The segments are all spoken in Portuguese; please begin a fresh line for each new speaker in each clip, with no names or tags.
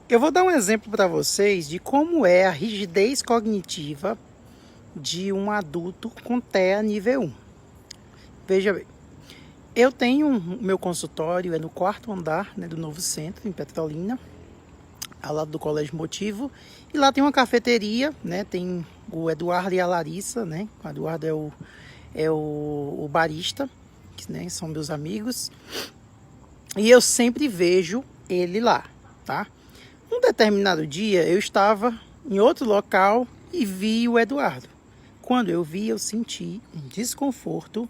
Eu vou dar um exemplo para vocês de como é a rigidez cognitiva de um adulto com TEA nível 1. Veja bem, eu tenho meu consultório, é no 4º andar, né, do novo centro, em Petrolina, ao lado do Colégio Motivo, e lá tem uma cafeteria, né, tem o Eduardo e a Larissa, né, o Eduardo é o barista, né, são meus amigos, e eu sempre vejo ele lá, tá? Um determinado dia eu estava em outro local e vi o Eduardo. Quando eu vi, eu senti um desconforto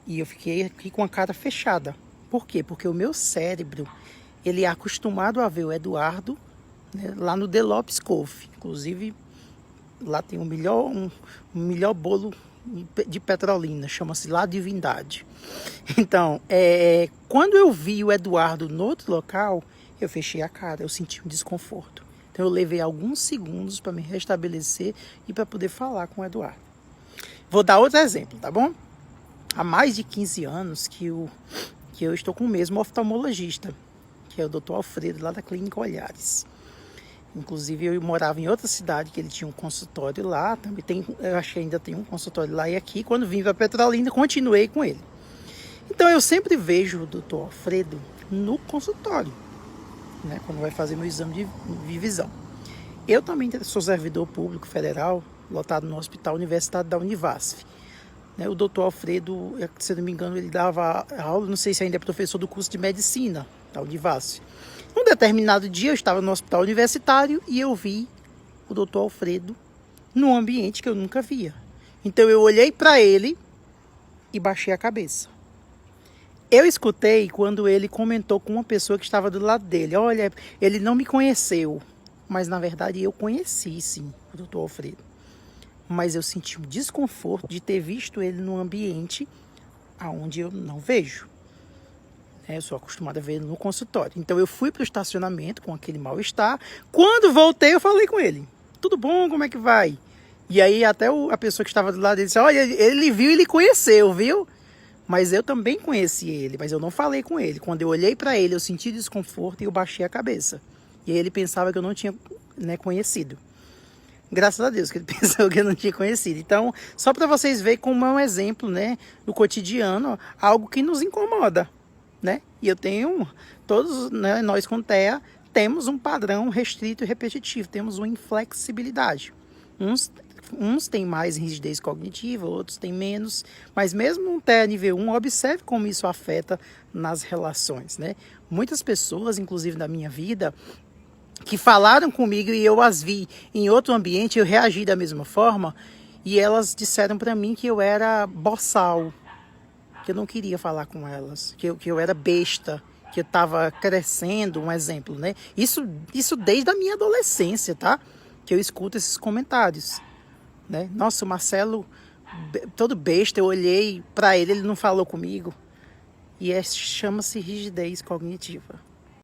e eu fiquei aqui com a cara fechada. Por quê? Porque o meu cérebro, ele é acostumado a ver o Eduardo, né, lá no The Lopes Coffee. Inclusive, lá tem o melhor bolo de Petrolina, chama-se La Divindade. Então, quando eu vi o Eduardo no outro local, eu fechei a cara, eu senti um desconforto. Então eu levei alguns segundos para me restabelecer e para poder falar com o Eduardo. Vou dar outro exemplo, tá bom? Há mais de 15 anos que eu estou com o mesmo oftalmologista, que é o Dr. Alfredo, lá da Clínica Olhares. Inclusive eu morava em outra cidade que ele tinha um consultório lá, também eu acho que ainda tem um consultório lá e aqui. Quando vim para Petrolina, continuei com ele. Então eu sempre vejo o Dr. Alfredo no consultório, né, quando vai fazer meu exame de visão. Eu também sou servidor público federal, lotado no Hospital Universitário da Univasf. Né, o Dr. Alfredo, se não me engano, ele dava aula, não sei se ainda é professor do curso de medicina da Univasf. Um determinado dia eu estava no Hospital Universitário e eu vi o Dr. Alfredo num ambiente que eu nunca via. Então eu olhei para ele e baixei a cabeça. Eu escutei quando ele comentou com uma pessoa que estava do lado dele. Olha, ele não me conheceu, mas na verdade eu conheci sim o Dr. Alfredo. Mas eu senti um desconforto de ter visto ele num ambiente onde eu não vejo. Eu sou acostumada a ver ele no consultório. Então eu fui para o estacionamento com aquele mal-estar. Quando voltei eu falei com ele. Tudo bom? Como é que vai? E aí até a pessoa que estava do lado dele disse, olha, ele viu e ele conheceu, viu? Mas eu também conheci ele, mas eu não falei com ele. Quando eu olhei para ele, eu senti desconforto e eu baixei a cabeça. E aí ele pensava que eu não tinha, né, conhecido. Graças a Deus que ele pensou que eu não tinha conhecido. Então, só para vocês verem como é um exemplo, né, do cotidiano, algo que nos incomoda, né? E eu tenho, todos, né, nós com TEA, temos um padrão restrito e repetitivo, temos uma inflexibilidade. Uns têm mais rigidez cognitiva, outros têm menos, mas mesmo um TEA nível 1, observe como isso afeta nas relações, né? Muitas pessoas, inclusive na minha vida, que falaram comigo e eu as vi em outro ambiente, eu reagi da mesma forma, e elas disseram para mim que eu era boçal, que eu não queria falar com elas, que eu era besta, que eu estava crescendo, um exemplo, né? Isso desde a minha adolescência, tá? Que eu escuto esses comentários, né? Nossa, o Marcelo, todo besta, eu olhei para ele, ele não falou comigo. E chama-se rigidez cognitiva.